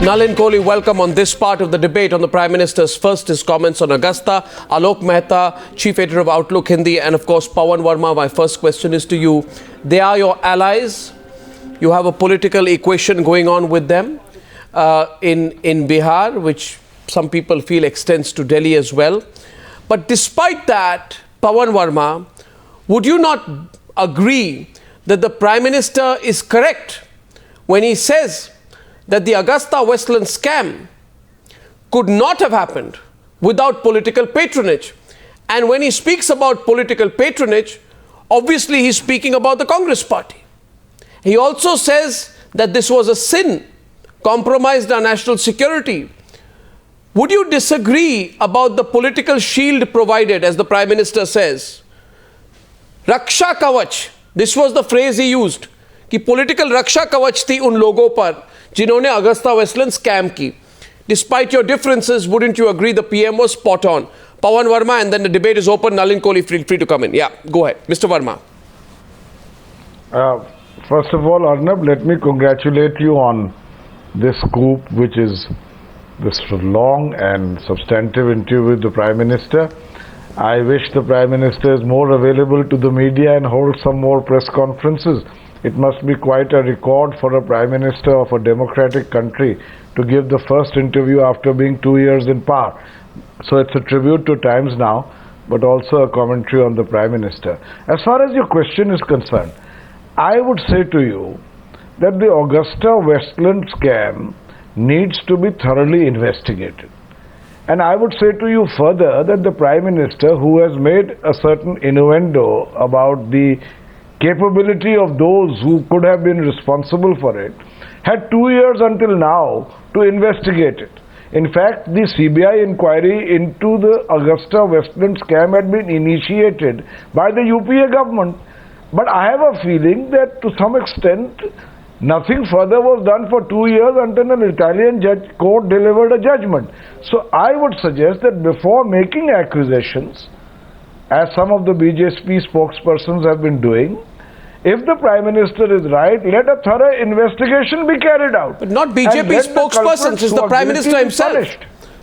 Nalin Kohli, welcome on this part of the debate on the Prime Minister's first, his comments on Agusta. Alok Mehta, Chief Editor of Outlook Hindi, and of course Pawan Verma, my first question is to you. They are your allies. You have a political equation going on with them in Bihar, which some people feel extends to Delhi as well. But despite that, Pawan Verma, would you not agree that the Prime Minister is correct when he says that the AgustaWestland scam could not have happened without political patronage? And when he speaks about political patronage, obviously he's speaking about the Congress party. He also says that this was a sin, compromised our national security. Would you disagree about the political shield provided, as the Prime Minister says? Raksha Kavach, this was the phrase he used, कि political Raksha Kavach थी उन लोगों पर जिन्होंने AgustaWestland scam की. Despite your differences, wouldn't you agree the PM was spot on? Pawan Verma, and then the debate is open. Nalin Kohli, feel free to come in. Yeah, go ahead. Mr. Verma. First of all, Arnab, let me congratulate you on this scoop, which is this long and substantive interview with the Prime Minister. I wish the Prime Minister is more available to the media and holds some more press conferences. It must be quite a record for a Prime Minister of a democratic country to give the first interview after being 2 years in power. So it's a tribute to times now, but also a commentary on the Prime Minister. As far as your question is concerned, I would say to you that the AgustaWestland scam needs to be thoroughly investigated. And I would say to you further that the Prime Minister, who has made a certain innuendo about the capability of those who could have been responsible for it, had 2 years until now to investigate it. In fact, the CBI inquiry into the AgustaWestland scam had been initiated by the UPA government. But I have a feeling that to some extent, nothing further was done for 2 years until an Italian court delivered a judgment. So I would suggest that before making accusations, as some of the BJP spokespersons have been doing, if the Prime Minister is right, let a thorough investigation be carried out. But not BJP spokespersons, it's the Prime Minister himself.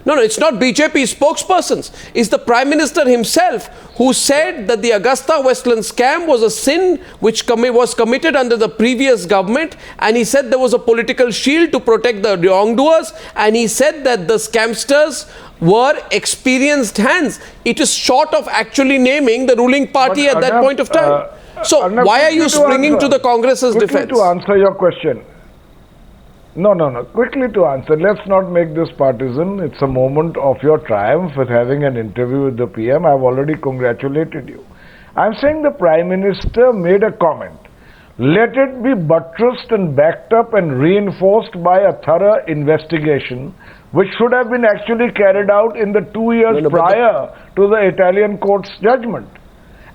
No, it's not BJP spokespersons. It's the Prime Minister himself who said that the AgustaWestland scam was a sin which was committed under the previous government, and he said there was a political shield to protect the wrongdoers, and he said that the scamsters were experienced hands. It is short of actually naming the ruling party at that point of time. So Arnab, why are you springing to the Congress's defense? To answer your question. No. Quickly to answer. Let's not make this partisan. It's a moment of your triumph with having an interview with the PM. I've already congratulated you. I'm saying the Prime Minister made a comment. Let it be buttressed and backed up and reinforced by a thorough investigation, which should have been actually carried out in the 2 years prior to the Italian court's judgment.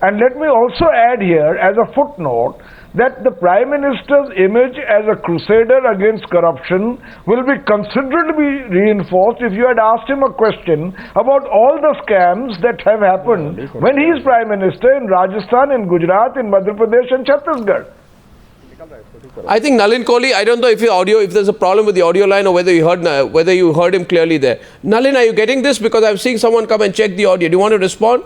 And let me also add here as a footnote that the Prime Minister's image as a crusader against corruption will be considerably reinforced if you had asked him a question about all the scams that have happened when he is Prime Minister in Rajasthan, in Gujarat, in Madhya Pradesh and Chhattisgarh. I think Nalin Kohli, I don't know if there's a problem with the audio line or whether you heard him clearly there. Nalin, are you getting this? Because I'm seeing someone come and check the audio. Do you want to respond?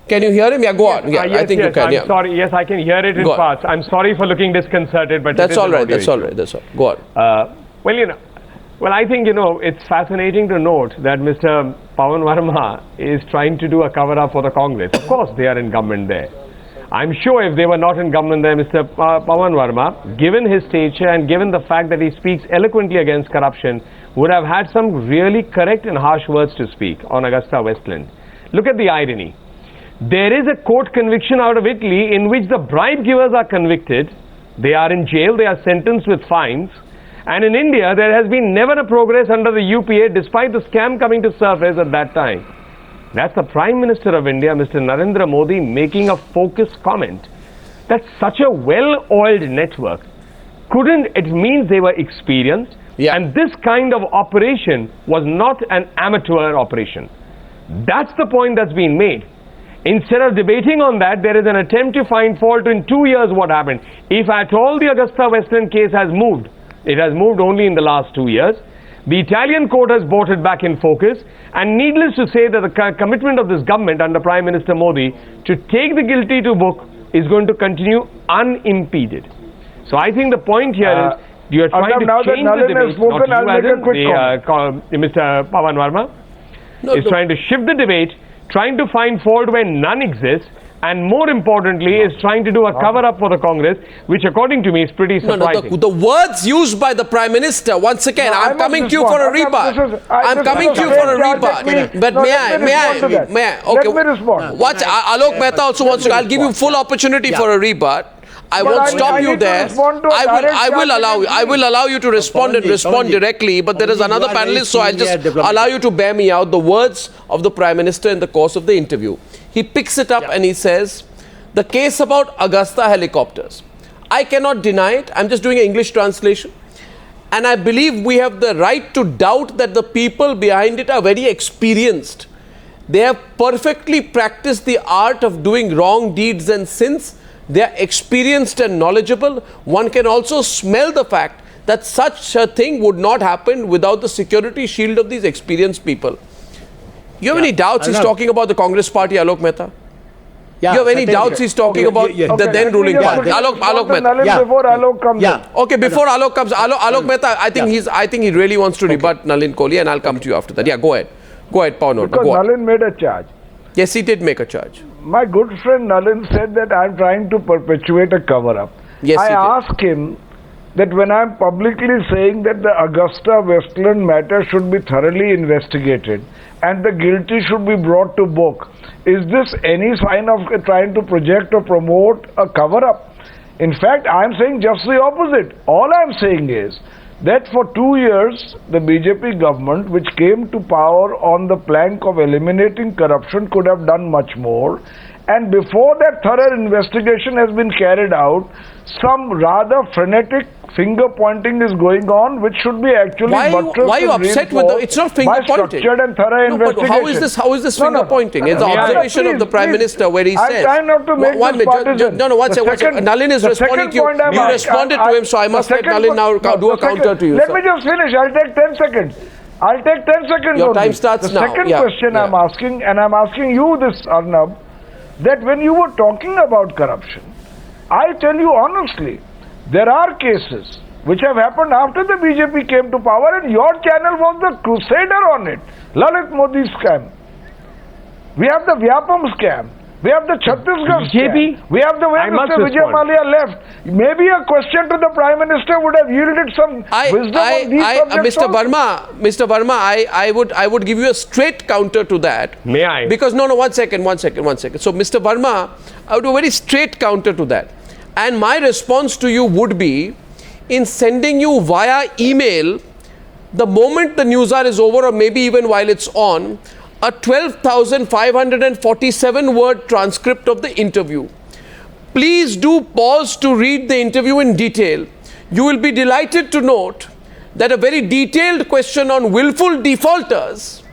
Can you hear him? Yeah, go on. Yeah, yes, I think you can. I'm sorry. Yes, I can hear it in parts. I'm sorry for looking disconcerted, but that's all right. That's all right. That's all. Go on. I think it's fascinating to note that Mr. Pawan Verma is trying to do a cover-up for the Congress. Of course, they are in government there. I'm sure if they were not in government there, Mr. Pawan Verma, given his stature and given the fact that he speaks eloquently against corruption, would have had some really correct and harsh words to speak on AgustaWestland. Look at the irony. There is a court conviction out of Italy in which the bribe givers are convicted. They are in jail. They are sentenced with fines. And in India, there has been never a progress under the UPA despite the scam coming to surface at that time. That's the Prime Minister of India, Mr. Narendra Modi, making a focused comment that such a well-oiled network it means they were experienced. Yeah. And this kind of operation was not an amateur operation. That's the point that's been made. Instead of debating on that, there is an attempt to find fault in 2 years what happened. If at all the AgustaWestland case has moved, it has moved only in the last 2 years. The Italian court has brought it back in focus, and needless to say that the commitment of this government under Prime Minister Modi to take the guilty to book is going to continue unimpeded. So I think the point here is you are trying to change the debate, Mr. Pawan Verma is trying to shift the debate, trying to find fault where none exists, and more importantly is trying to do a cover-up for the Congress, which according to me is pretty surprising. The words used by the Prime Minister, once again, I'm coming to you for a rebut. I'm coming to you for a rebut. But may I? Okay. Let me respond. Watch, Alok Mehta also wants to, I'll give you full opportunity for a rebut. I won't stop you there. I will allow you to respond and respond directly, but there is another panelist, so I'll just allow you to bear me out. The words of the Prime Minister in the course of the interview. He picks it up and he says, the case about Agusta helicopters. I cannot deny it. I'm just doing an English translation. And I believe we have the right to doubt that the people behind it are very experienced. They have perfectly practiced the art of doing wrong deeds and sins. They are experienced and knowledgeable. One can also smell the fact that such a thing would not happen without the security shield of these experienced people. You have any doubts he's talking about the Congress party, Alok Mehta? You have any doubts he's talking about the then ruling party? Alok Mehta. Before Alok comes in. Okay, before Alok comes, Alok Mehta, I think he really wants to rebut Nalin Kohli, and I'll come to you after that. Yeah, go ahead. Go ahead, Pawan Verma. Because Nalin made a charge. Yes, he did make a charge. My good friend Nalin said that I'm trying to perpetuate a cover-up. Yes, I asked him that when I'm publicly saying that the AgustaWestland matter should be thoroughly investigated and the guilty should be brought to book, is this any sign of trying to project or promote a cover-up? In fact, I'm saying just the opposite. All I'm saying is that for 2 years, the BJP government, which came to power on the plank of eliminating corruption, could have done much more. And before that thorough investigation has been carried out, some rather frenetic finger pointing is going on, which should be actually buttressed. Why are you upset with the? It's not finger pointing. Structured and thorough investigation. But how is this finger pointing? It's the observation of the Prime Minister where he says. I'm trying not to make this partisan. One second. Nalin is responding to you. You responded to him, so I must let Nalin now do a counter to you. Let me just finish. I'll take 10 seconds. I'll take 10 seconds. Your time starts now. The second question I'm asking, and I'm asking you this, Arnab, that when you were talking about corruption, I tell you honestly, there are cases which have happened after the BJP came to power, and your channel was the crusader on it. Lalit Modi scam. We have the Vyapam scam. We have the Chhattisgarh scam. We have the way Mr. Vijay Mallya left. Maybe a question to the Prime Minister would have yielded some wisdom on these subjects. Mr. Verma, I would give you a straight counter to that. May I? Because one second. So Mr. Verma, I would do a very straight counter to that. And my response to you would be, in sending you via email, the moment the Newshour is over, or maybe even while it's on, a 12,547 word transcript of the interview. Please do pause to read the interview in detail. You will be delighted to note that a very detailed question on willful defaulters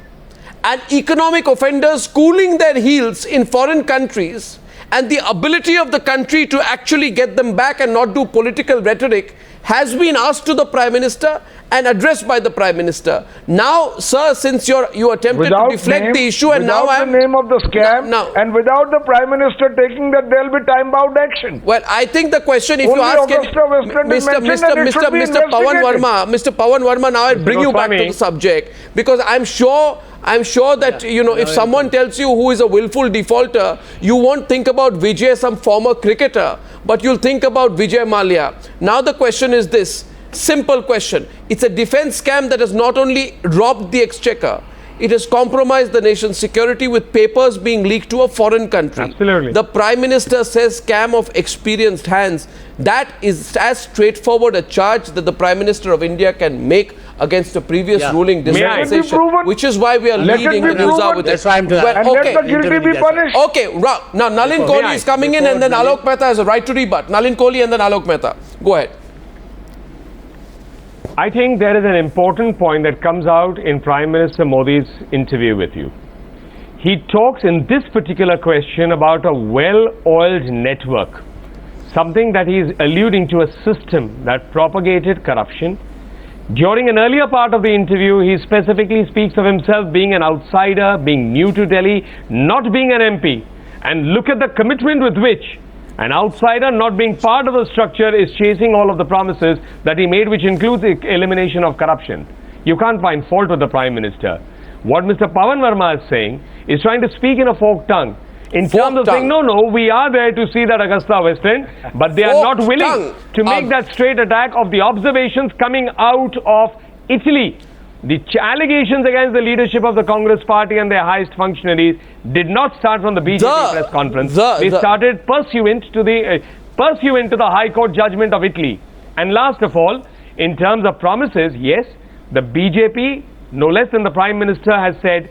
and economic offenders cooling their heels in foreign countries and the ability of the country to actually get them back and not do political rhetoric has been asked to the Prime Minister and addressed by the Prime Minister. Now, sir, since you attempted to deflect the issue, and now the name of the scam, and without the Prime Minister taking that, there will be time-bound action. Well, I think the question, if you ask Mr. Pawan Verma, now I'll bring you back to the subject, because I'm sure that, if someone tells you who is a willful defaulter, you won't think about Vijay, some former cricketer, but you'll think about Vijay Mallya. Now the question is this, simple question. It's a defense scam that has not only robbed the exchequer, it has compromised the nation's security with papers being leaked to a foreign country. Absolutely. The Prime Minister says scam of experienced hands. That is as straightforward a charge that the Prime Minister of India can make against a previous ruling dispensation, which is why we are leading the Newshour with it. And let the guilty be punished. Okay, now Nalin Kohli is coming in, and then Alok Mehta has a right to rebut. Nalin Kohli and then Alok Mehta. Go ahead. I think there is an important point that comes out in Prime Minister Modi's interview with you. He talks in this particular question about a well-oiled network, something that he is alluding to, a system that propagated corruption, During an earlier part of the interview, he specifically speaks of himself being an outsider, being new to Delhi, not being an MP. And look at the commitment with which an outsider, not being part of the structure, is chasing all of the promises that he made, which includes the elimination of corruption. You can't find fault with the Prime Minister. What Mr. Pawan Verma is saying is trying to speak in a forked tongue. In terms of saying, no, we are there to see that AgustaWestland, but they are not willing to make that straight attack of the observations coming out of Italy. The allegations against the leadership of the Congress party and their highest functionaries did not start from the BJP press conference. They started pursuant to the High Court judgment of Italy. And last of all, in terms of promises, yes, the BJP, no less than the Prime Minister, has said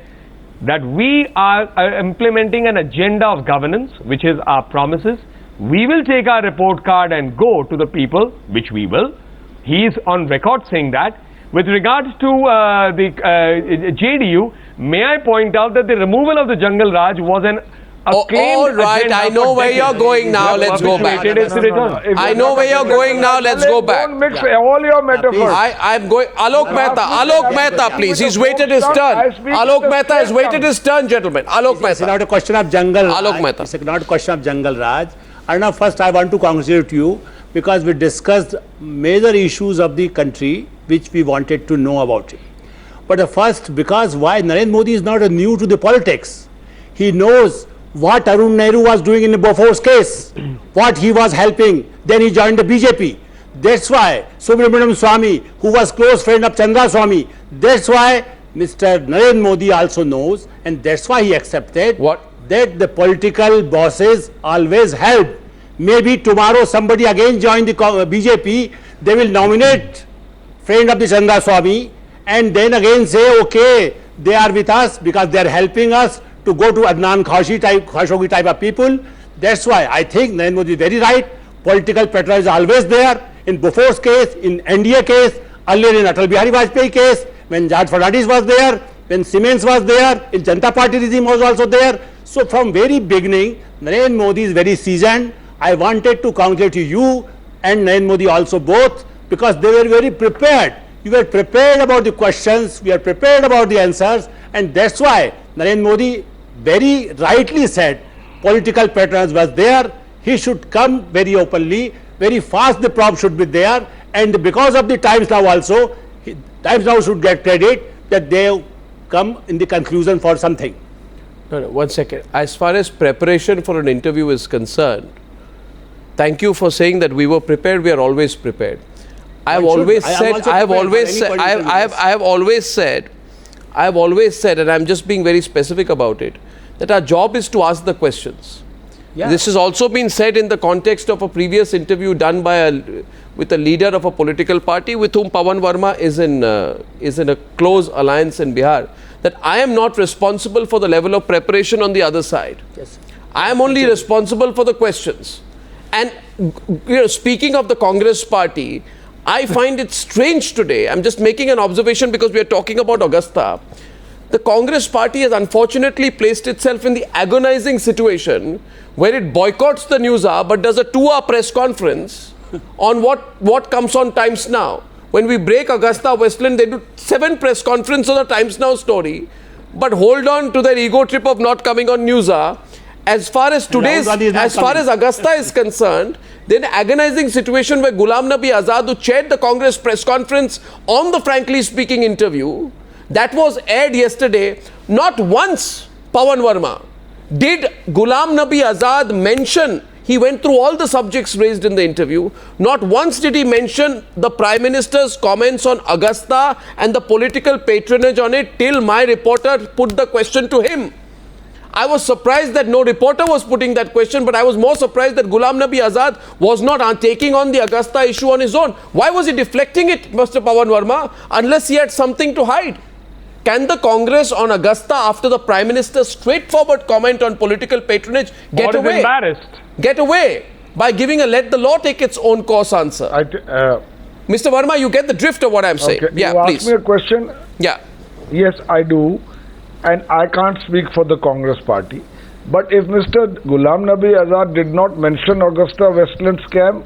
that we are implementing an agenda of governance, which is our promises. We will take our report card and go to the people, which we will. He is on record saying that. With regards to the JDU, may I point out that the removal of the Jungle Raj was an all right, I know where you're going now. Let's go back. I know where you're going now. Let's go back. Don't mix all your metaphors. I'm going. Alok Mehta, please. He's waited his turn. Alok Mehta has waited his turn, gentlemen. Alok Mehta. It's not a question of Jungle Raj. Alok Mehta. It's not a question of Jungle Raj. Arnab, first I want to congratulate you because we discussed major issues of the country which we wanted to know about it. But first, because why Narendra Modi is not new to the politics. He knows what Arun Nehru was doing in the Bofors case, what he was helping. Then he joined the BJP. That's why Subramaniam Swamy, who was close friend of Chandra Swamy, that's why Mr. Narendra Modi also knows, and that's why he accepted that the political bosses always help. Maybe tomorrow somebody again join the BJP, they will nominate friend of the Chandra Swamy and then again say, okay, they are with us because they are helping us to go to Adnan Khashoggi type of people. That's why I think Narendra Modi is very right. Political patronage is always there. In Bofors case, in NDA case, earlier in Atal Bihari Vajpayee case, when George Fernandez was there, when Siemens was there, in Janata Party regime was also there. So from very beginning, Narendra Modi is very seasoned. I wanted to congratulate you and Narendra Modi also both because they were very prepared. You were prepared about the questions, we are prepared about the answers, and that's why Narendra Modi very rightly said political patronage was there. He should come very openly, very fast the probe should be there, and because of the Times Now also, Times Now should get credit that they have come in the conclusion for something. No, 1 second. As far as preparation for an interview is concerned, thank you for saying that we were prepared. We are always prepared. I have always said, and I'm just being very specific about it, that our job is to ask the questions. Yeah. This has also been said in the context of a previous interview done by with a leader of a political party with whom Pawan Verma is in a close alliance in Bihar, that I am not responsible for the level of preparation on the other side. Yes. I am only responsible for the questions. And speaking of the Congress party, I find it strange today. I'm just making an observation because we are talking about Augusta. The Congress party has unfortunately placed itself in the agonizing situation where it boycotts the Newshour but does a 2-hour press conference on what comes on Times Now. When we break AgustaWestland, they do 7 press conferences on a Times Now story, but hold on to their ego trip of not coming on Newshour. As far as Augusta is concerned, then agonizing situation where Ghulam Nabi Azad, who chaired the Congress press conference on the Frankly Speaking interview, that was aired yesterday, not once, Pawan Verma, did Ghulam Nabi Azad mention, he went through all the subjects raised in the interview, not once did he mention the Prime Minister's comments on Augusta and the political patronage on it till my reporter put the question to him. I was surprised that no reporter was putting that question, but I was more surprised that Ghulam Nabi Azad was not taking on the Augusta issue on his own. Why was he deflecting it, Mr. Pawan Verma, unless he had something to hide? Can the Congress on Augusta, after the Prime Minister's straightforward comment on political patronage, get away? Get away by giving a let the law take its own course answer? Mr. Verma, you get the drift of what I'm saying. Okay. Yeah, you please. Ask me a question? Yeah. Yes, I do. And I can't speak for the Congress party. But if Mr. Ghulam Nabi Azad did not mention AgustaWestland scam,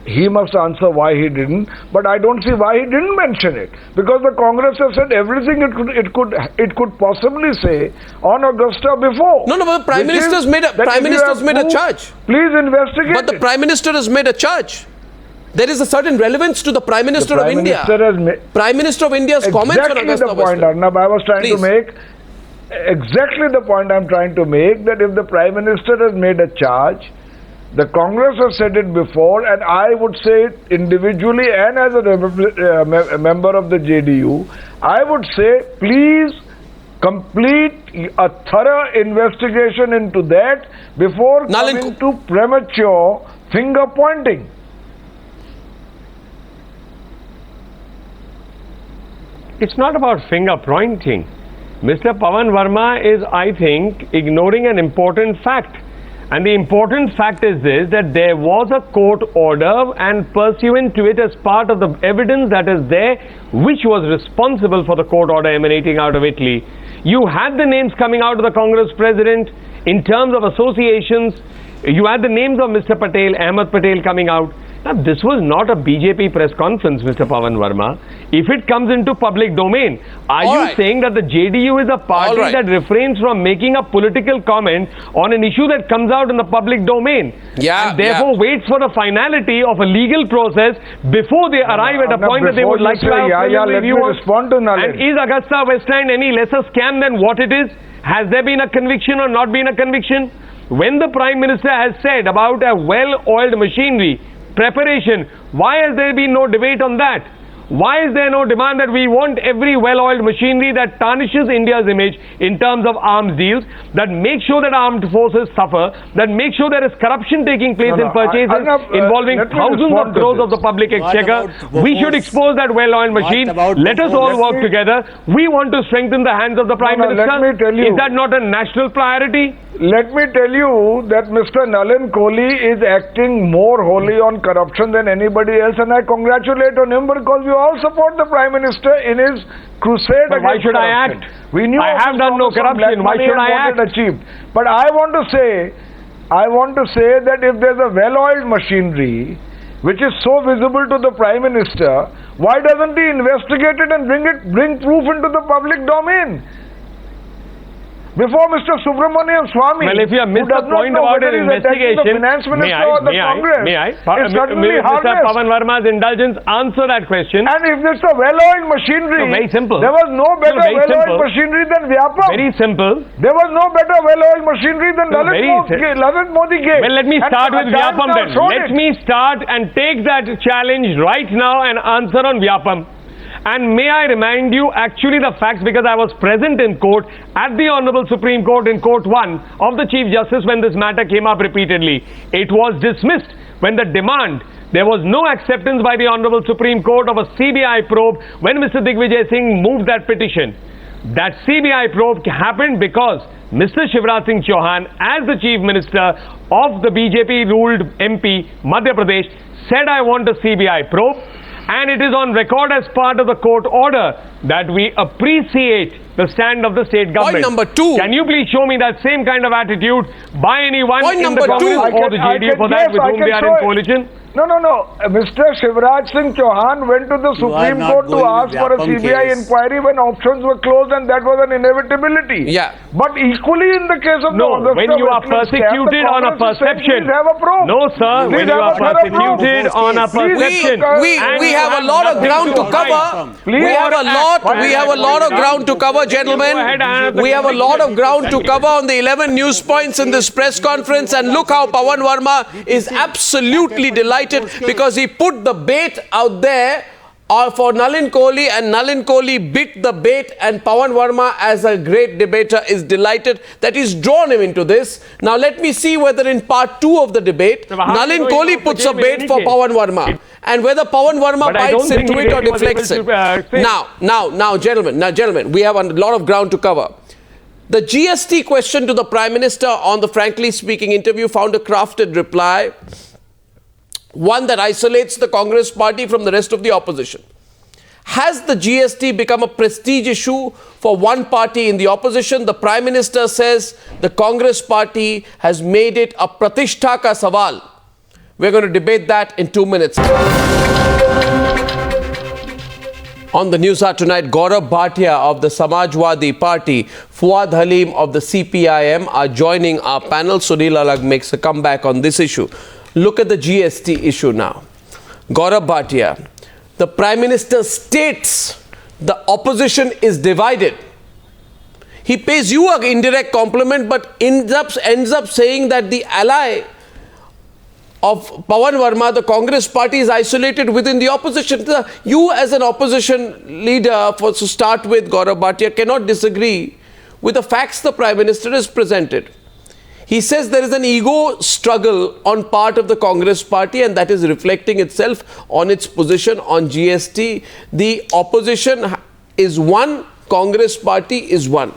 he must answer why he didn't, but I don't see why he didn't mention it, because the Congress has said everything it could possibly say on Augusta before. No, but the Prime Minister's made a charge. Please investigate. But the Prime Minister has made a charge. There is a certain relevance to the Prime Minister of India. Prime Minister of India's comments on Augusta Exactly the point, Arnab, I was trying to make. Exactly the point I'm trying to make, that if the Prime Minister has made a charge, the Congress has said it before, and I would say it individually and as a member of the JDU, I would say please complete a thorough investigation into that before coming to premature finger pointing. It's not about finger pointing. Mr. Pawan Verma is, I think, ignoring an important fact. And the important fact is this, that there was a court order, and pursuant to it, as part of the evidence that is there, which was responsible for the court order emanating out of Italy, you had the names coming out of the Congress president in terms of associations. You had the names of Mr. Patel, Ahmed Patel coming out. Now, this was not a BJP press conference, Mr. Pawan Verma. If it comes into public domain, are you saying that the JDU is a party that refrains from making a political comment on an issue that comes out in the public domain? And therefore waits for the finality of a legal process before they arrive at a point that they would like to have a review on? And is AgustaWestland any lesser scam than what it is? Has there been a conviction or not been a conviction? When the Prime Minister has said about a well-oiled machinery, preparation, why has there been no debate on that? Why is there no demand that we want every well-oiled machinery that tarnishes India's image in terms of arms deals, that make sure that armed forces suffer, that make sure there is corruption taking place in purchases involving thousands of crores of the public exchequer? We should expose that well-oiled machine. Let us all work together. We want to strengthen the hands of the Prime Minister. Let me tell you, is that not a national priority? Let me tell you that Mr. Nalin Kohli is acting more wholly on corruption than anybody else, and I congratulate on him, because we all support the Prime Minister in his crusade against corruption. Why should I act? We knew I have done no corruption. Why should I act? Achieved. But I want to say that if there's a well-oiled machinery which is so visible to the Prime Minister, why doesn't he investigate it and bring proof into the public domain? Before Mr. Subramanian Swamy, well, if you have missed the point about an investigation, may I? Mr. Pawan Verma's indulgence, answer that question. And if it's a well-oiled machinery, very simple. There was no better well-oiled machinery than Vyapam. Very simple. There was no better well-oiled machinery than Nalin Modi gave. Well, let me start with Vyapam then. Let me start and take that challenge right now and answer on Vyapam. And may I remind you actually the facts, because I was present in court at the Honorable Supreme Court in Court 1 of the Chief Justice when this matter came up repeatedly. It was dismissed when the demand, there was no acceptance by the Honorable Supreme Court of a CBI probe when Mr. Digvijay Singh moved that petition. That CBI probe happened because Mr. Shivraj Singh Chauhan, as the Chief Minister of the BJP-ruled MP, Madhya Pradesh, said, I want a CBI probe. And it is on record as part of the court order that we appreciate the stand of the state government. Point number 2. Can you please show me that same kind of attitude by anyone in the Congress or the JDU for that with whom they are in coalition? No. Mr. Shivraj Singh Chauhan went to the Supreme Court to ask for a CBI inquiry when options were closed, and that was an inevitability. Yeah. But equally in the case of when you are persecuted on a perception. No, sir. When you are persecuted on a perception. We have a lot of ground to cover. We have a lot of ground to cover, gentlemen. We have a lot of ground to cover on the 11 news points in this press conference, and look how Pawan Verma is absolutely delighted because he put the bait out there for Nalin Kohli, and Nalin Kohli bit the bait, and Pawan Verma, as a great debater, is delighted that he's drawn him into this. Now let me see whether in part 2 of the debate, Nalin Kohli puts a bait for Pawan Verma, and whether Pawan Verma bites into it or deflects it. Now, gentlemen, we have a lot of ground to cover. The GST question to the Prime Minister on the Frankly Speaking interview found a crafted reply, one that isolates the Congress party from the rest of the opposition. Has the GST become a prestige issue for one party in the opposition? The Prime Minister says the Congress party has made it a pratishtha ka sawal. We're going to debate that in 2 minutes. On the Newshour tonight, Gaurav Bhatia of the Samajwadi Party, Fuad Halim of the CPIM are joining our panel. Sunil Alagh makes a comeback on this issue. Look at the GST issue now. Gaurav Bhatia, the Prime Minister states the opposition is divided. He pays you an indirect compliment but ends up saying that the ally of Pawan Verma, the Congress party, is isolated within the opposition. You as an opposition leader, to start with, Gaurav Bhatia, cannot disagree with the facts the Prime Minister has presented. He says there is an ego struggle on part of the Congress party and that is reflecting itself on its position on GST. The opposition is one, Congress party is one.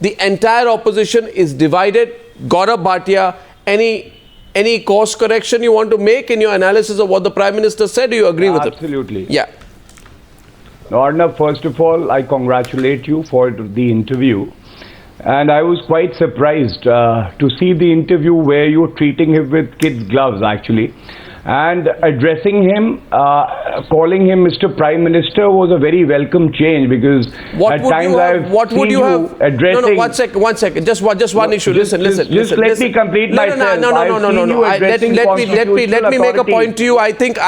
The entire opposition is divided. Gaurav Bhatia, any course correction you want to make in your analysis of what the Prime Minister said? Do you agree with it? Absolutely. Yeah. Now, Arnab, first of all, I congratulate you for the interview. And I was quite surprised to see the interview where you were treating him with kids' gloves, actually. And addressing him, calling him Mr. Prime Minister was a very welcome change, because at times I've seen you addressing... No, one second. Just one issue. Listen. Let me complete myself. No. Let me make a point to you. I think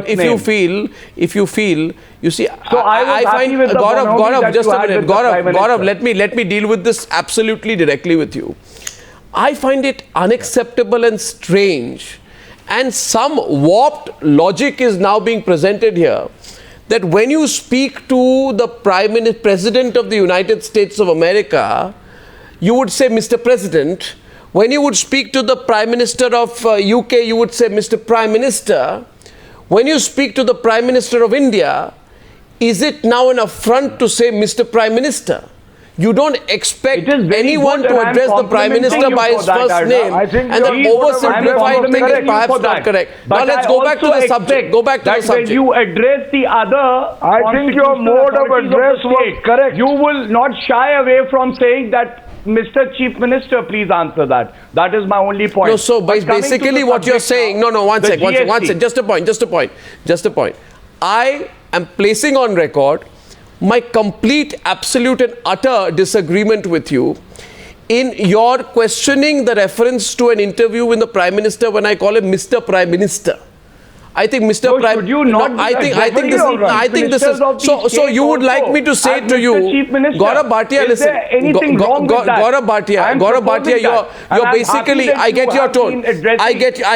if you feel, you see, so I find Gaurav, just a minute. Gaurav, let me deal with this absolutely directly with you. I find it unacceptable and strange, and some warped logic is now being presented here, that when you speak to the President of the United States of America, you would say Mr. President. When you would speak to the Prime Minister of UK, you would say Mr. Prime Minister. When you speak to the Prime Minister of India, is it now an affront to say Mr. Prime Minister? You don't expect anyone to address the Prime Minister by his first name, and the oversimplified thing is perhaps not correct. Now let's go back to the subject. When you address the other, I think your mode of address was correct. You will not shy away from saying that, Mr. Chief Minister, please answer that. That is my only point. No, so basically what you're saying, one second, just a point. I am placing on record my complete, absolute and utter disagreement with you in your questioning the reference to an interview with the Prime Minister when I call him Mr. Prime Minister. I think Mr. So Prime... should you not I think this is... So you would like me to say to you, Gaurav Bhatia, listen. Gaurav Bhatia, you're basically... I get your tone. I get your...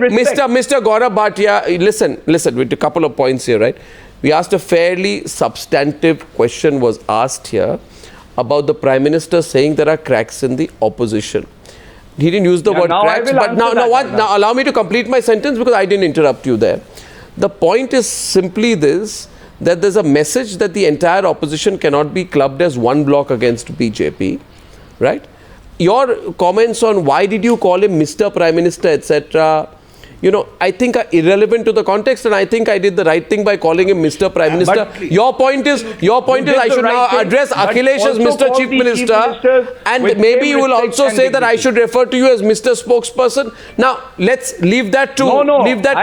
Mr. Gaurav Bhatia, listen, with a couple of points here, right? We asked a fairly substantive question was asked here about the Prime Minister saying there are cracks in the opposition. He didn't use the word cracks, but now allow me to complete my sentence, because I didn't interrupt you there. The point is simply this, that there's a message that the entire opposition cannot be clubbed as one bloc against BJP, right? Your comments on why did you call him Mr. Prime Minister, etc., I think are irrelevant to the context, and I think I did the right thing by calling him Mr. Prime Minister. Your point is I should now address Akhilesh as Mr. Chief Minister, and maybe you will also say that I should refer to you as Mr. Spokesperson. Now, let's leave that to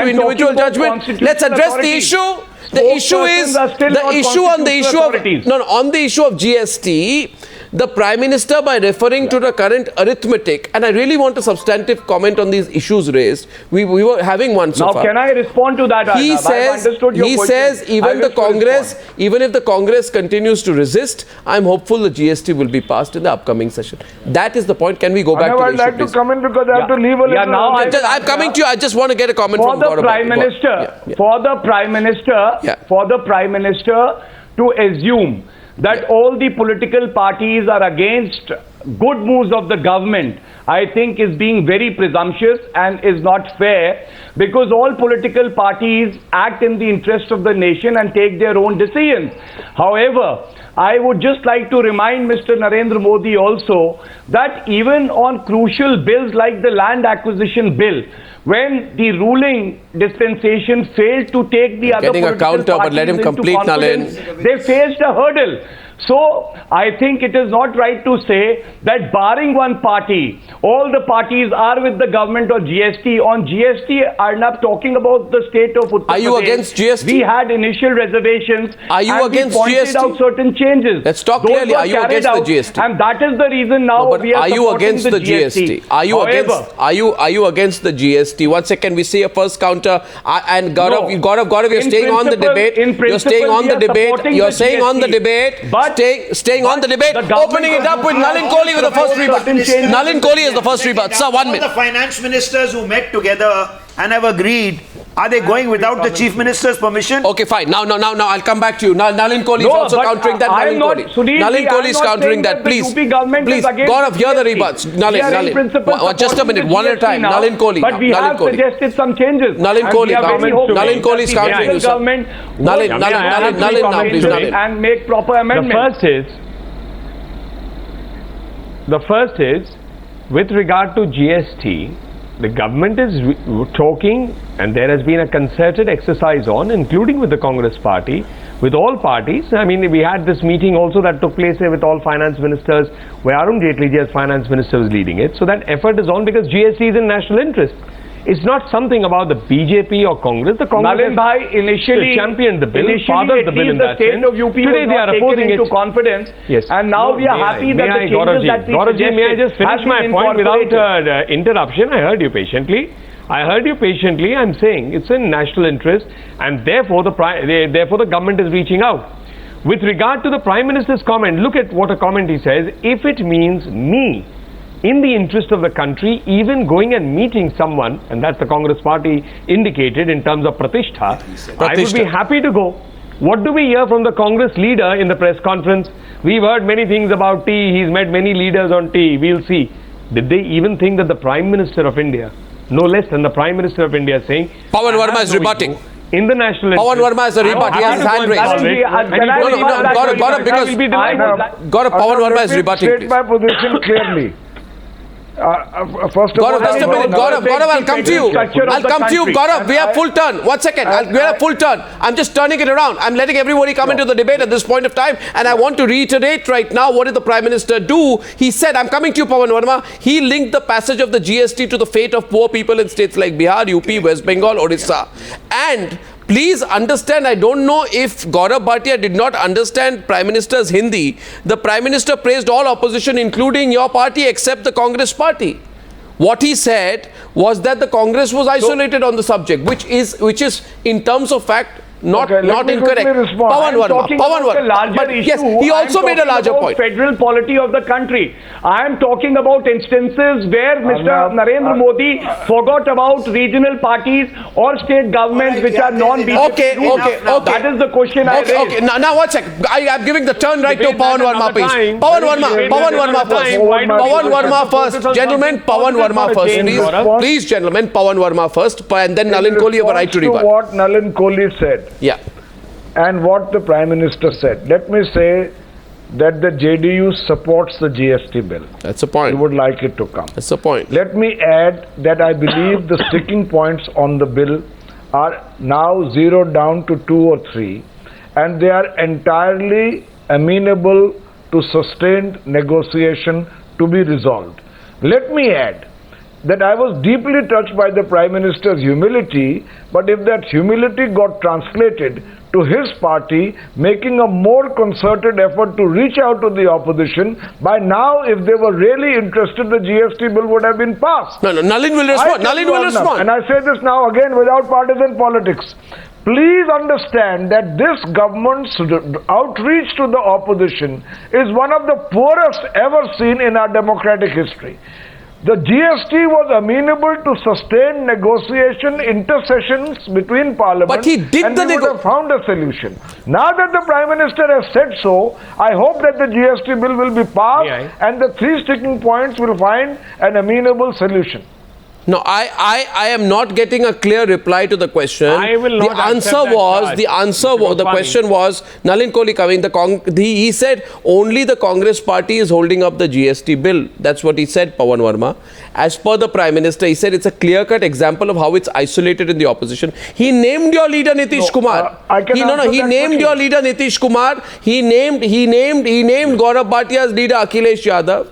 individual judgment. Let's address the issue. The issue is on the issue of GST. The Prime Minister, by referring to the current arithmetic, and I really want a substantive comment on these issues raised. We were having one so far. Now, can I respond to that? He says even if the Congress continues to resist, I'm hopeful the GST will be passed in the upcoming session. That is the point. Can we go back to the issue, I'd like to come in because I have to leave a little. Now I'm coming to you. I just want to get a comment from the Prime Minister. For the Prime Minister to assume that all the political parties are against good moves of the government, I think is being very presumptuous and is not fair, because all political parties act in the interest of the nation and take their own decisions. However, I would just like to remind Mr. Narendra Modi also that even on crucial bills like the land acquisition bill, when the ruling dispensation failed to take the other Getting a political counter, but let him parties into complete, Nalin. confidence, they faced a hurdle. So, I think it is not right to say that barring one party, all the parties are with the government on GST. On GST, Arnab, talking about the state of Uttar Pradesh. Are you against GST? We had initial reservations. Are you and against we pointed GST? out certain changes. Let's talk Those clearly. were Are you carried against the out, GST? And that is the reason now No, but we are you supporting against the GST? Are you However, against the GST? 1 second, we see a first counter. And Gaurav, No. Gaurav, you're In staying on the principle- debate. in You're staying principle, on we the are debate. supporting You're the staying on the GST. debate. But- Staying on the debate. the government Opening it up with has Nalin Kohli with the first rebut. Nalin Kohli is the first rebut. Sir, 1 All minute. the finance ministers who met together and have agreed, are they going without the chief minister's permission? Okay, fine. Now, I'll come back to you. Nalin Kohli is No, also but countering that. I Nalin am not- Kohli. Sunil, Nalin I Kohli am is not countering saying that. that the Please, UP government is against Gaurav, hear the GST. rebuts. We are in principle Just a minute, supporting one the at a time. GST now, Nalin Kohli. But we Nalin have Kohli. suggested some changes. Nalin And Kohli, we are very comment. hopeful Nalin Kohli is that the countering you, sir. government Nalin, will now, please, Nalin. and make proper amendments. The first is, with regard to GST, the government is talking, and there has been a concerted exercise on, including with the Congress party, with all parties. I mean, we had this meeting also that took place here with all finance ministers, where Arun Jaitley as finance minister was leading it. So that effort is on because GST is in national interest. It's not something about the BJP or Congress. The Congress Nalin bhai, initially championed the bill, initially fathered the at bill in least that the state sense. of UP Today was they not are taken opposing into it. confidence. Yes. And now we are happy that the changes that we Gaurav, may I just finish have my been point without incorporated. interruption? I heard you patiently. I'm saying it's in national interest, and therefore the government is reaching out. With regard to the Prime Minister's comment, look at what a comment he says. If it means me, in the interest of the country, even going and meeting someone, and that's the Congress party indicated in terms of Pratishtha, I would be happy to go. What do we hear from the Congress leader in the press conference? We've heard many things about tea. He's met many leaders on tea. We'll see. Did they even think that the Prime Minister of India, no less than the Prime Minister of India, saying Pawan Verma is rebutting. in the national Pawan interest? Verma is a rebut. He has his hand raised. Gaurav, Pawan Verma is rebutting. State my position clearly. First of all, Gaurav, just a minute. Gaurav, I'll come to you. I'll come to you. Gaurav, we have full turn. 1 second. We have full turn. I'm just turning it around. I'm letting everybody come into the debate at this point of time. And I want to reiterate right now, what did the Prime Minister do? He said, I'm coming to you, Pawan Verma. He linked the passage of the GST to the fate of poor people in states like Bihar, UP, West Bengal, Odisha. And please understand, I don't know if Gaurav Bhatia did not understand Prime Minister's Hindi. The Prime Minister praised all opposition, including your party, except the Congress party. What he said was that the Congress was isolated on the subject, which is in terms of fact not incorrect. Pawan Verma. But yes, he also made a larger point. Federal polity of the country. I am talking about instances where Mr. Narendra Modi forgot about regional parties or state governments which are non-BJP. Okay. That is the question I raised. Okay. Now 1 second. I'm giving the turn right to Pawan Verma, please. Pawan Verma first. Gentlemen, Pawan Verma first, please. Please, gentlemen, Pawan Verma first, and then Nalin Kohli have a right to rebut. What Nalin Kohli said. Yeah. And what the Prime Minister said. Let me say that the JDU supports the GST bill. That's the point. We would like it to come. That's the point. Let me add that I believe the sticking points on the bill are now zeroed down to 2 or 3, and they are entirely amenable to sustained negotiation to be resolved. Let me add that I was deeply touched by the Prime Minister's humility, but if that humility got translated to his party making a more concerted effort to reach out to the opposition, by now, if they were really interested, the GST bill would have been passed. No, Nalin will respond. And I say this now again without partisan politics. Please understand that this government's outreach to the opposition is one of the poorest ever seen in our democratic history. The GST was amenable to sustain negotiation, intercessions between Parliament, but he did and we would have found a solution. Now that the Prime Minister has said so, I hope that the GST bill will be passed and the 3 sticking points will find an amenable solution. No, I am not getting a clear reply to the question. I will not the answer was, the question was, Nalin Kohli coming, he said only the Congress party is holding up the GST bill. That's what he said, Pawan Verma. As per the Prime Minister, he said it's a clear-cut example of how it's isolated in the opposition. He named your leader Nitish Kumar. He named your leader Nitish Kumar. He named Gaurav Bhatia's leader Akhilesh Yadav.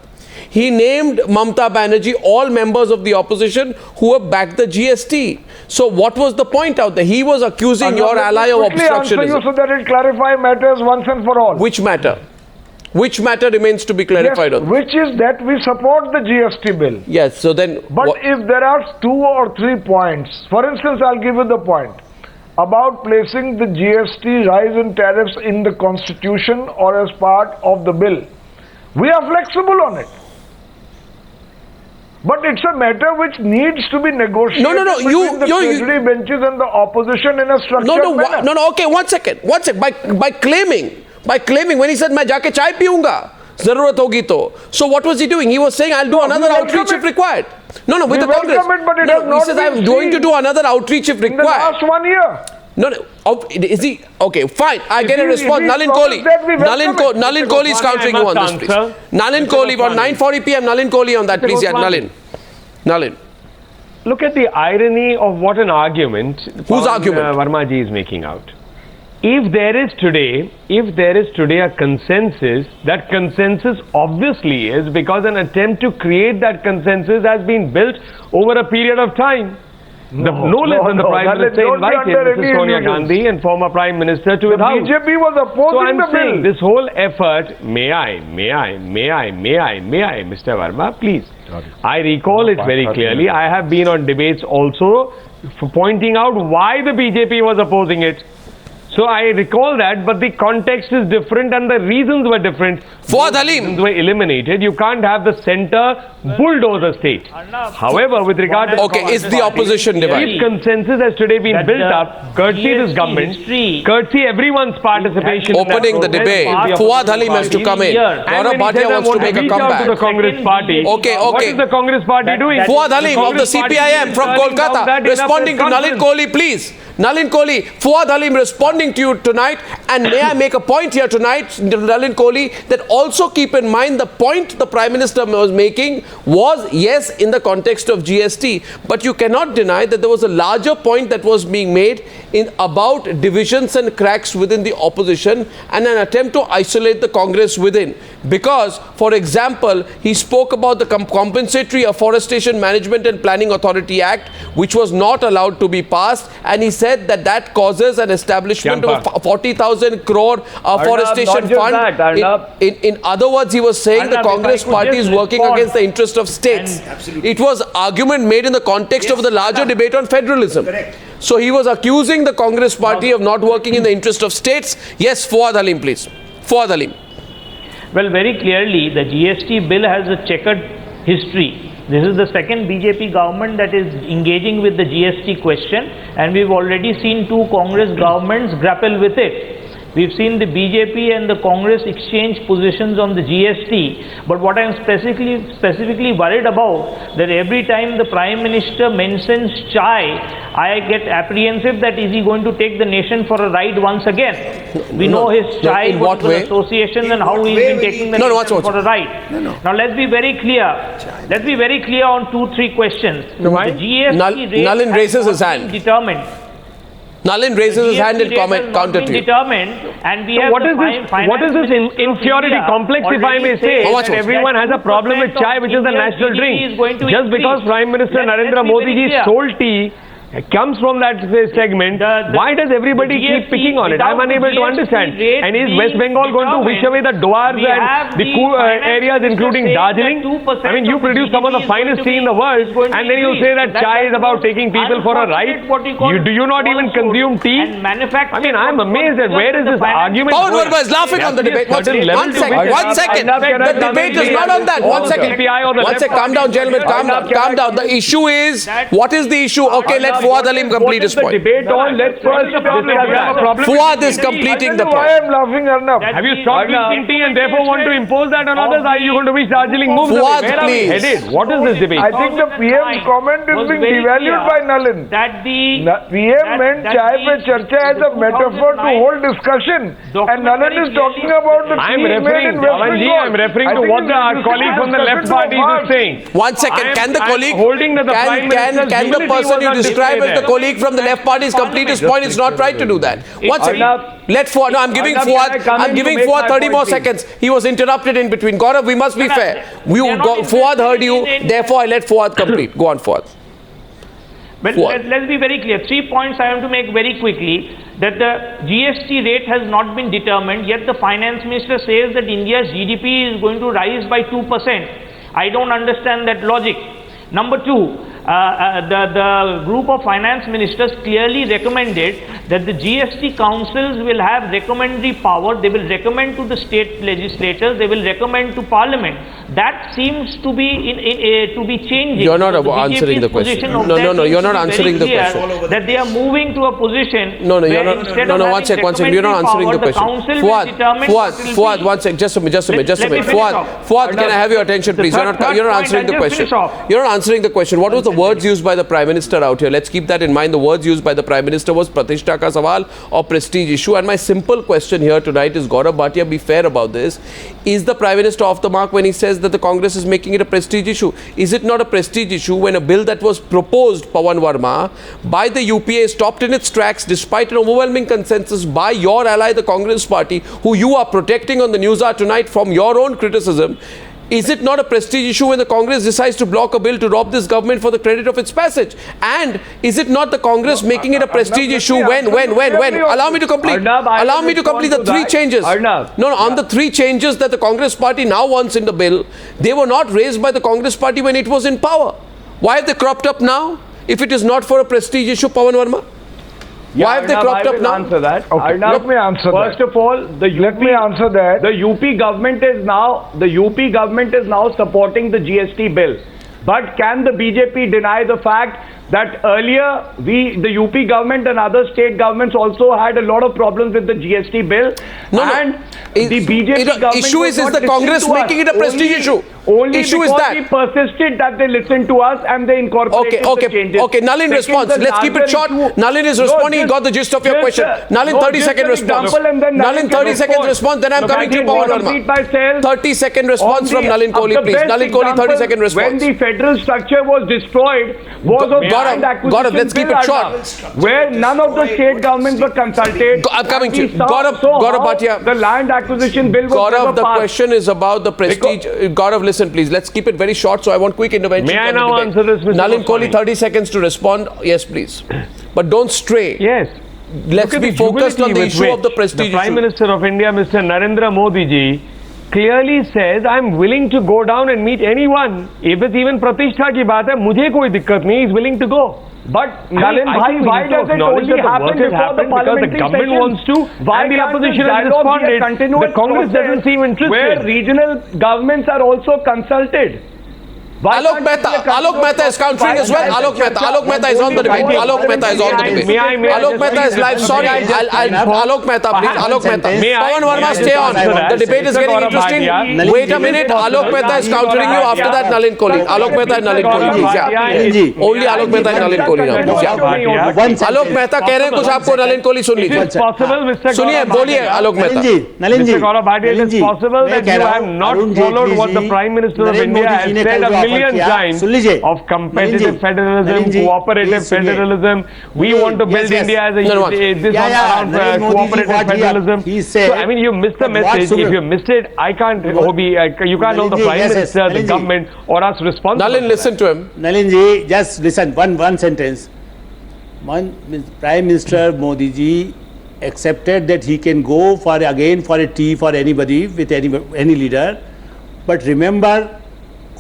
He named Mamta Banerjee, all members of the opposition who have backed the GST. So what was the point out there? He was accusing your ally of obstructionism. So that it clarify matters once and for all. Which matter? Which matter remains to be clarified? Yes, which is that we support the GST bill. Yes, so then... But if there are 2 or 3 points, for instance, I'll give you the point about placing the GST rise in tariffs in the constitution or as part of the bill. We are flexible on it. But it's a matter which needs to be negotiated between the treasury benches and the opposition in a structured manner. Okay, one second. By claiming, when he said, "Main jaake chai piyunga, zarurat hogi to." So what was he doing? He was saying, "I'll do another outreach if required." With the Congress. He says, "I'm going to do another outreach if required." In the last 1 year. Is he? Okay, fine. I get a response. Nalin Kohli. Nalin Kohli is countering you on this, please. Nalin Kohli, about 9:40 p.m. Nalin Kohli on that, please. Yeah, Nalin. Look at the irony of what an argument Whose argument? Verma ji is making out. If there is today a consensus, that consensus obviously is because an attempt to create that consensus has been built over a period of time. No less than the Prime Minister invited Mrs. Sonia Gandhi and former Prime Minister to his house. BJP was opposing the bill. So I'm saying this whole effort, may I, Mr. Verma, please. I recall it very clearly. I have been on debates also for pointing out why the BJP was opposing it. So I recall that, but the context is different and the reasons were different. Fuad Halim. Reasons were eliminated. You can't have the center bulldozer state. However, with regard to... Okay, is the opposition divided? If consensus has today been built up, courtesy this government, courtesy everyone's participation... Opening the debate, Fuad Halim has to come in. Gaurav Bhatia wants to make a comeback. To the Congress party. Okay. What is the Congress party doing? Fuad Halim of the CPIM from Kolkata responding to Nalin Kohli, please. Nalin Kohli, Fuad Halim responding to you tonight, and may I make a point here tonight, Nalin Kohli, that also keep in mind the point the Prime Minister was making was, yes, in the context of GST, but you cannot deny that there was a larger point that was being made about divisions and cracks within the opposition and an attempt to isolate the Congress within. Because, for example, he spoke about the Compensatory Afforestation Management and Planning Authority Act, which was not allowed to be passed, and he said that causes an establishment of a 40,000 crore afforestation fund. In other words, he was saying the Congress party is working against the interest of states. It was argument made in the context of the larger debate on federalism. Correct. So he was accusing the Congress party of not working in the interest of states. Yes, Fuad Halim, please. Fuad Halim. Well, very clearly, the GST bill has a checkered history. This is the second BJP government that is engaging with the GST question, and we've already seen 2 Congress governments grapple with it. We've seen the BJP and the Congress exchange positions on the GST, but what I'm specifically worried about, that every time the Prime Minister mentions chai, I get apprehensive that is he going to take the nation for a ride once again. We know his chai associations and how he's been taking the nation for a ride. Now let's be very clear. Let's be very clear on 2-3 questions. The GST rate Nalin raises his hand. Determined. Nalin raises his hand in counter to you. And we have what is this inferiority complex, if I may say, that everyone has a problem with chai, which is the national drink. Just because Prime Minister Narendra Modi ji sold tea comes from that segment, why does everybody keep picking on it? I'm unable to understand. And is West Bengal going to wish away the Dwars and the areas including Darjeeling? I mean, you produce some of the finest tea in the world, and then you say that chai is about taking people for a ride. Do you not even consume tea? I mean, I'm amazed at where is this argument Pawan going? Verma is laughing on the debate. One second. The debate is not on that. One second. Calm down, gentlemen. Calm down. The issue is, what is the issue? Okay, let's Fuad Alim complete his point. Debate on. Let's first discuss that. Fuad is completing the Why point. I am laughing, Arnab? Have you stopped thinking and therefore want to impose that on others? Are you going to be Darjeeling moves? Fuad, Where are we please. headed? What is this debate? I think the PM's comment is being devalued by Nalin. That the PM meant chai pe charcha as a metaphor to hold discussion, and Nalin is talking about the I'm tea made referring, in West Pawanji, Bengal. I'm referring I to think what it the our is colleague from the left party is saying. One second, can the colleague, holding that the Prime Minister's can the unity person was you on describe display as the there. colleague from the left party is complete his point? It's not right to do that. One second. Let Fuad, no, I'm giving Arnab, can I Fuad, come I'm in to giving make Fuad my 30 more point, please? seconds. He was interrupted in between. Gaurav, we must be fair. Fuad heard you, therefore I let Fuad complete. Go on, Fuad. Well, let's be very clear. 3 points I want to make very quickly. That the GST rate has not been determined, yet the finance minister says that India's GDP is going to rise by 2%. I don't understand that logic. Number two, the group of finance ministers clearly recommended that the GST councils will have recommendatory power. They will recommend to the state legislatures. They will recommend to parliament. That seems to be to be changing. You're not The answering the BJP's question. position of No, that you're seems not to be answering the very clear question. That they are moving to a position. No, you're where not. instead No, of one having second. You're not answering the recommendatory question. power, the council will determine what will Fuad, be. one second. Just a minute. Let me finish off. Fuad, can I have your attention, please? You're not answering the question. You're not answering the question. What was the words used by the Prime Minister out here? Let's keep that in mind. The words used by the Prime Minister was Pratishtha ka sawal or prestige issue. And my simple question here tonight is, Gaurav Bhatia, be fair about this. Is the Prime Minister off the mark when he says that the Congress is making it a prestige issue? Is it not a prestige issue when a bill that was proposed, Pawan Verma, by the UPA stopped in its tracks despite an overwhelming consensus by your ally, the Congress Party, who you are protecting on the Newshour tonight from your own criticism? Is it not a prestige issue when the Congress decides to block a bill to rob this government for the credit of its passage? And is it not the Congress making it a prestige issue when? Allow me to complete. Allow me to complete the three changes. No, on the three changes that the Congress Party now wants in the bill, they were not raised by the Congress Party when it was in power. Why have they cropped up now? If it is not for a prestige issue, Pawan Verma? Why have they cropped up now? Answer that. Okay, let me answer First that. of all, let me answer that. The UP government is now supporting the GST bill. But can the BJP deny the fact that earlier the UP government and other state governments also had a lot of problems with the GST bill? The BJP government issue is the Congress making it a prestige issue? Only issue because is that we persisted that they listened to us and they incorporated the changes. Okay, Nalin response. Let's keep it short. Nalin is responding. He got the gist of your question. Nalin, 30-second response. Nalin, 30-second response. Then I'm coming to Pawan Verma. 30-second response from Nalin Kohli, please. Nalin Kohli, 30-second response. When the federal structure was destroyed, was on land acquisition Gaurav, let's keep it short. Where none of the state governments were consulted. I'm coming to you. Gaurav Bhatia. The land acquisition bill was Gaurav, the question is about the prestige. Gaurav, listen, please. Let's keep it very short, so I want quick intervention. May I now answer this, Mr. Nalin Kohli, Goswami? 30 seconds to respond. Yes, please. But don't stray. Yes. Let's be focused on the issue of the prestige The Prime issue. Minister of India, Mr. Narendra Modi ji, clearly says, I'm willing to go down and meet anyone. If it's even Pratishtha ki baat hai, mujhe koi dikkat nahi, he's willing to go. But Nalin, why does it only happen before the parliamentary because the government wants to, and the opposition has responded. The Congress doesn't seem interested. Where regional governments are also consulted. Alok Mehta is countering as well. Alok Mehta is on the debate. Alok Mehta is on the debate. Alok Mehta is live. Sorry, Alok Mehta, please. Alok Mehta. Pawan Verma, stay on. The debate is getting interesting. Wait a minute. Alok Mehta is countering you. After that, Nalin Kohli. Alok Mehta and Nalin Kohli, please. Yeah. Only Alok Mehta and Nalin Kohli now, please. Yeah. Alok Mehta कह रहे हैं कुछ आपको नलिन कोहली सुन लीजिए. सुनिए, बोलिए Alok Mehta. Mr. Gaurav Bhatia, it is possible that you have not followed what the Prime Minister of India has said a million times of competitive federalism, cooperative federalism. We want to build India as a cooperative federalism. So, I mean, you missed the message. If you missed it, I can't you can't hold the Prime Minister, the government, or us responsible. Nalin, listen to him. Nalin ji, just listen, one sentence. Prime Minister Modi ji accepted that he can go for a tea for anybody with any leader, but remember,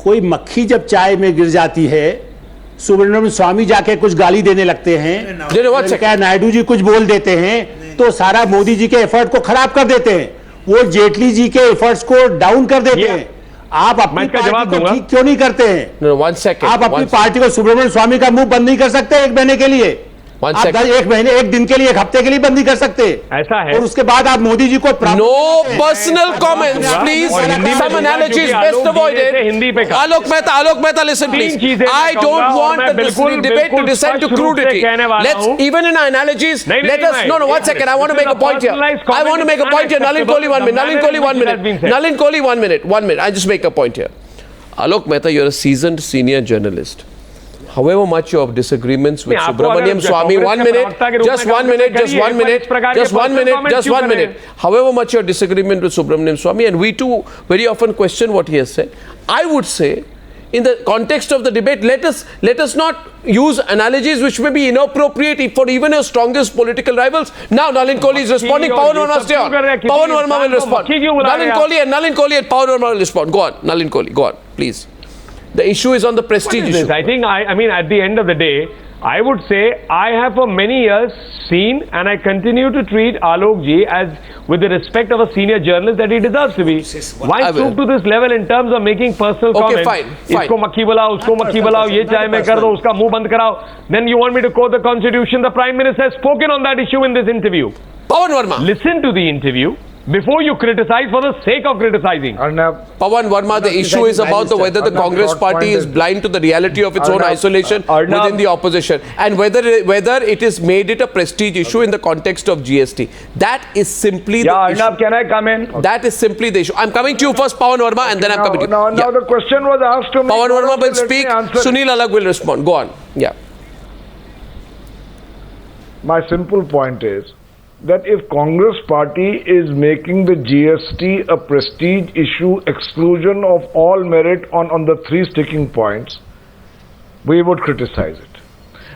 कोई मक्खी जब चाय में गिर जाती है, सुब्रमण्यम स्वामी जाके कुछ गाली देने लगते हैं, क्या नायडू जी कुछ बोल देते हैं, तो सारा मोदी जी के एफर्ट को खराब कर देते हैं, वो जेटली जी के एफर्ट्स को डाउन कर देते हैं. आप अपनी पार्टी को ठीक क्यों नहीं करते हैं? No, 1 second. आप अपनी पार्टी को सुब्रमण्यम स्वामी का मुंह बंद नहीं कर सकते 1 महीने के लिए? 1 आप second. 1 महीने, 1 दिन के लिए, 1 हफ्ते के लिए बंद नहीं कर सकते। ऐसा है। और उसके बाद आप मोदी जी को No personal comments, please. Some analogies best avoided. Alok Mehta, listen, please. I don't want this debate to descend to crudity. Let's, even in our analogies, let us. No, 1 second. I want to make a point here. Nalin Kohli, 1 minute. Nalin Kohli, 1 minute. Nalin Kohli, 1 minute. 1 minute. I just make a point here. Alok Mehta, you're a seasoned senior journalist. However much you have disagreements with Subramaniam Swami, 1 minute, just 1 minute, just 1 minute, just 1 minute, just 1 minute. However much your disagreement with Subramaniam Swami, and we too very often question what he has said, I would say, in the context of the debate, let us not use analogies which may be inappropriate for even your strongest political rivals. Now Nalin Kohli is responding. Pawan Verma, stay on. Pawan Verma will respond. Nalin Kohli and Pawan Verma will respond. Go on, Nalin Kohli, go on, please. The issue is on the prestige issue. I think, I mean, at the end of the day, I would say I have for many years seen and I continue to treat Alok ji as with the respect of a senior journalist that he deserves to be. Why stoop to this level in terms of making personal comments? Fine. Isko makhi balao, usko makhi balao, ye chahe main kar do, uska muh band karao. Then you want me to quote the constitution? The Prime Minister has spoken on that issue in this interview. Pawan Verma. Listen to the interview before you criticize for the sake of criticizing. Arnab, Pawan Verma, the issue is about whether the Congress party is blind to the reality of its own isolation within the opposition, and whether it is made it a prestige issue in the context of GST. That is simply the issue. Arnab, can I come in? That is simply the issue. I'm coming to you first, Pawan Verma, and then I'm coming to you. Now the question was asked to me. Pawan Verma will speak. Sunil Alagh will respond. Go on. Yeah. My simple point is that if Congress party is making the GST a prestige issue, exclusion of all merit on the 3 sticking points, we would criticize it.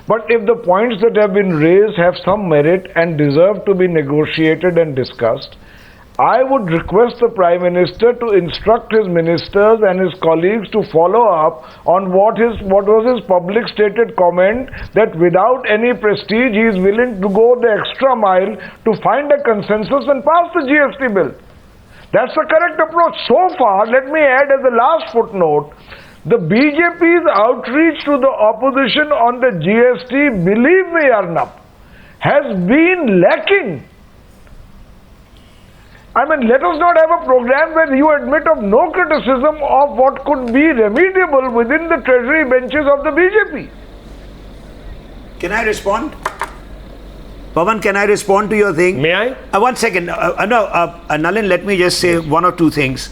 But if the points that have been raised have some merit and deserve to be negotiated and discussed, I would request the Prime Minister to instruct his ministers and his colleagues to follow up on what was his public stated comment that without any prestige he is willing to go the extra mile to find a consensus and pass the GST bill. That's the correct approach. So far, let me add as a last footnote, the BJP's outreach to the opposition on the GST, believe me Arnab, has been lacking. I mean, let us not have a program where you admit of no criticism of what could be remediable within the treasury benches of the BJP. Can I respond? Pawan, can I respond to your thing? May I? 1 second. Nalin, let me just say 1 or 2 things.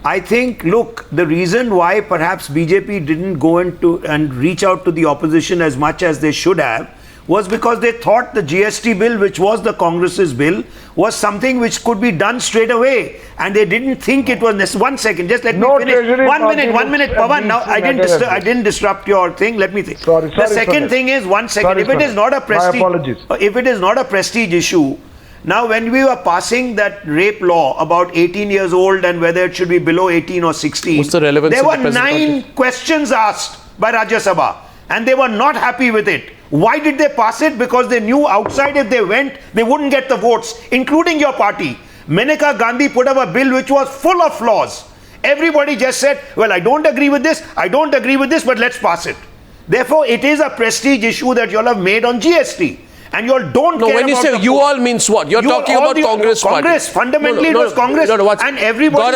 I think, look, the reason why perhaps BJP didn't go into and reach out to the opposition as much as they should have was because they thought the GST bill, which was the Congress's bill, was something which could be done straight away, and they didn't think it was necessary. 1 second, just let me finish. 1 minute, Pawan. Now I didn't disrupt your thing. Let me think. The second thing is 1 second. If it is not a prestige, my apologies. If it is not a prestige issue, now when we were passing that rape law about 18 years old and whether it should be below 18 or 16, what's the relevance? There were 9 questions asked by Rajya Sabha, and they were not happy with it. Why did they pass it? Because they knew outside if they went, they wouldn't get the votes, including your party. Maneka Gandhi put up a bill which was full of flaws. Everybody just said, well, I don't agree with this, but let's pass it. Therefore, it is a prestige issue that you all have made on GST. And you all don't care when you about say you all means what? You're talking about Congress party. Congress, fundamentally it was Congress. And everybody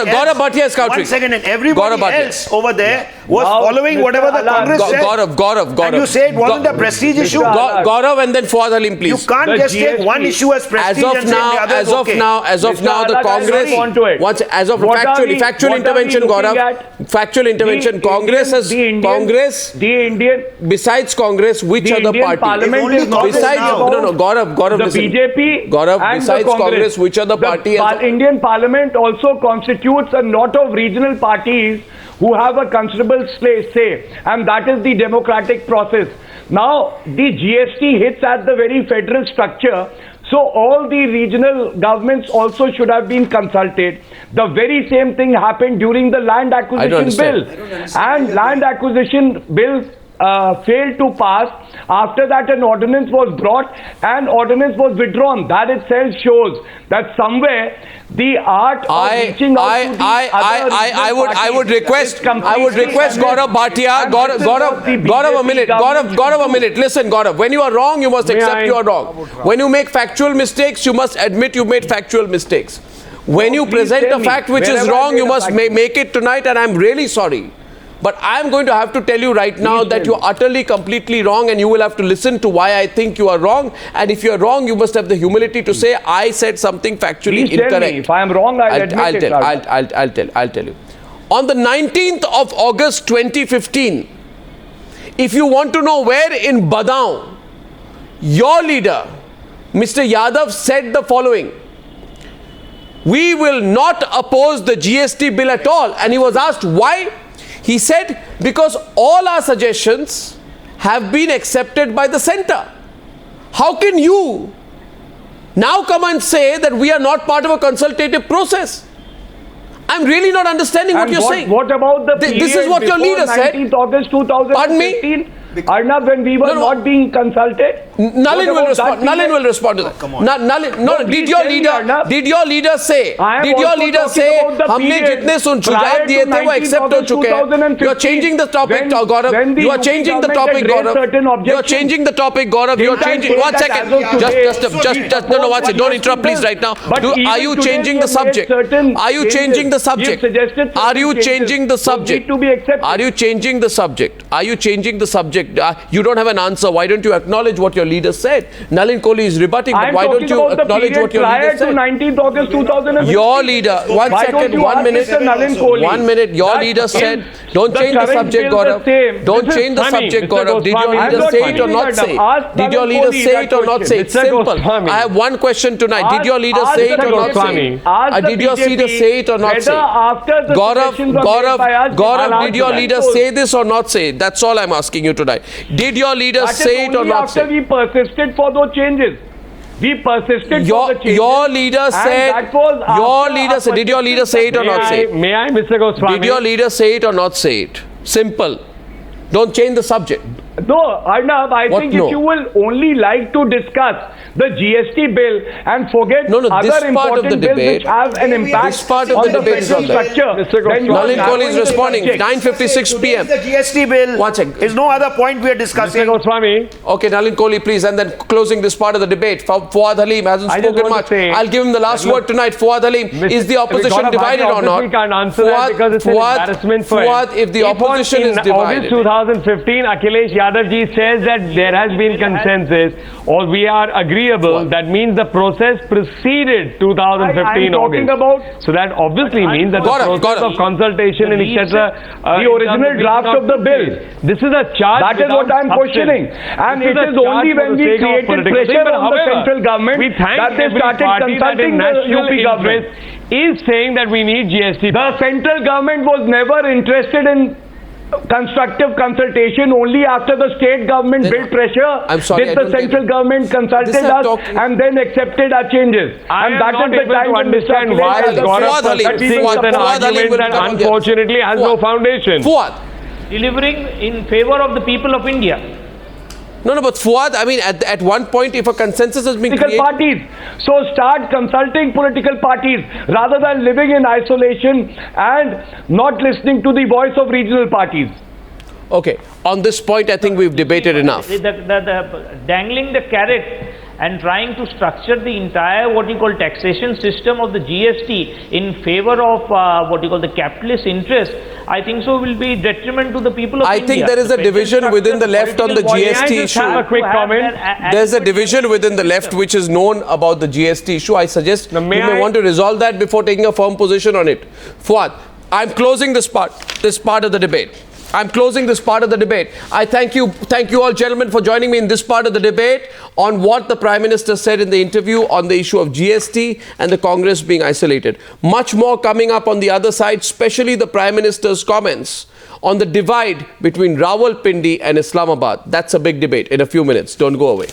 else, one second, and everybody else over there was following whatever the Congress said. Gaurav. And you say it wasn't a prestige issue? Gaurav and then Fuad Halim, please. You can't just take one issue as prestige and say the other is okay. As of now, the Congress, as of factual intervention, Gaurav, factual intervention, Congress, besides Congress, which other party? Gaurav, the BJP Gaurav, besides Congress, which other party? The Indian Parliament also constitutes a lot of regional parties who have a considerable say, and that is the democratic process. Now, the GST hits at the very federal structure, so all the regional governments also should have been consulted. The very same thing happened during the land acquisition bill. And land acquisition bill, failed to pass. After that, an ordinance was brought and ordinance was withdrawn. That itself shows that somewhere the art of reaching out to the I would request Gaurav Bhatia, Gaurav a minute. Listen, Gaurav, when you are wrong, you must accept you are wrong. When you make factual mistakes, you must admit you made factual mistakes. When you present a fact which is wrong, you must make it tonight, and I'm really sorry. But I'm going to have to tell you right now that you're utterly, completely wrong, and you will have to listen to why I think you are wrong. And if you're wrong, you must have the humility to say, I said something factually incorrect. Tell me. If I'm wrong, I'll tell you. On the 19th of August 2015, if you want to know where in Badaun, your leader, Mr. Yadav, said the following: we will not oppose the GST bill at all. And he was asked why. He said, because all our suggestions have been accepted by the centre. How can you now come and say that we are not part of a consultative process? I'm really not understanding what you're saying. What about the period this is what your leader said. 19th August 2015? Pardon me? Arnab, when we were not being consulted? Nalin will respond. Nalin will respond to that. Come on. Did your leader say? हमने जितने सुझाव दिए थे वो accept हो चुके हैं? You are changing the topic, Gaurav. You are changing the topic, Gaurav. You are changing the topic, Gaurav. You are changing. 1 second. Just no, one second. Don't interrupt, please, right now. Are you changing the subject? Are you changing the subject? Are you changing the subject? Are you changing the subject? Are you changing the subject? You don't have an answer. Why don't you acknowledge what your leader said? Nalin Kohli is rebutting, but why don't you acknowledge what your leader said? 19th August 2015. Your leader, 1 second, 1 minute. 1 minute. Your leader said, don't change the subject, Gaurav. Don't change the subject, Gaurav. Did your leader say it or not say it? Did your leader say it or not say it? Simple. I have one question tonight. Did your leader say it or not say it? Did your leader say it or not say it? Gaurav, did your leader say this or not say it? That's all I'm asking you tonight. Did your leader say it or not say it? We persisted for those changes. We persisted for the changes. Your leader said. Did your leader say it or not say it? May I, Mr. Goswami? Did your leader say it or not say it? Simple. Don't change the subject. No, Arnab, I think if you will only like to discuss the GST bill and forget other important bills which have an impact on the federal structure, then Nalin Kohli is responding. 9:56 p.m. The GST bill. 1 second. There's no other point we are discussing. Mr. Goswami. Okay, Nalin Kohli, please, and then closing this part of the debate. Fuad Halim hasn't spoken much. I'll give him the last word tonight. Fuad Halim, is the opposition divided or not? We can't answer that because it's an embarrassment for Fuad, if the opposition is divided. In August 2015, Akhilesh Yadav ji says that there has been consensus or we are agreeable. That means the process preceded 2015 August. So that obviously means that the process of consultation and etc. The original draft of the bill. This is a charge. That is what I am questioning. And it is only when we created pressure on the central government that they started consulting the UP government. Is saying that we need GST. The central government was never interested in constructive consultation. Only after the state government built pressure did the central government consulted us and then accepted our changes. And that is the time to understand why Gaurav with an argument that unfortunately has no foundation. Fuad. Delivering in favor of the people of India. No, but Fuad, I mean, at one point, if a consensus has been created... parties. So start consulting political parties rather than living in isolation and not listening to the voice of regional parties. Okay. On this point, I think we've debated enough. Dangling the carrot and trying to structure the entire what you call taxation system of the GST in favor of what you call the capitalist interest, I think so will be detriment to the people of India. I think there is a division within the left on the GST issue. Have a quick comment. There's a division within the left which is known about the GST issue. I suggest you may want to resolve that before taking a firm position on it. Fuad, I'm closing this part of the debate. I'm closing this part of the debate. I thank you all gentlemen for joining me in this part of the debate on what the Prime Minister said in the interview on the issue of GST and the Congress being isolated. Much more coming up on the other side, especially the Prime Minister's comments on the divide between Rawalpindi and Islamabad. That's a big debate in a few minutes. Don't go away.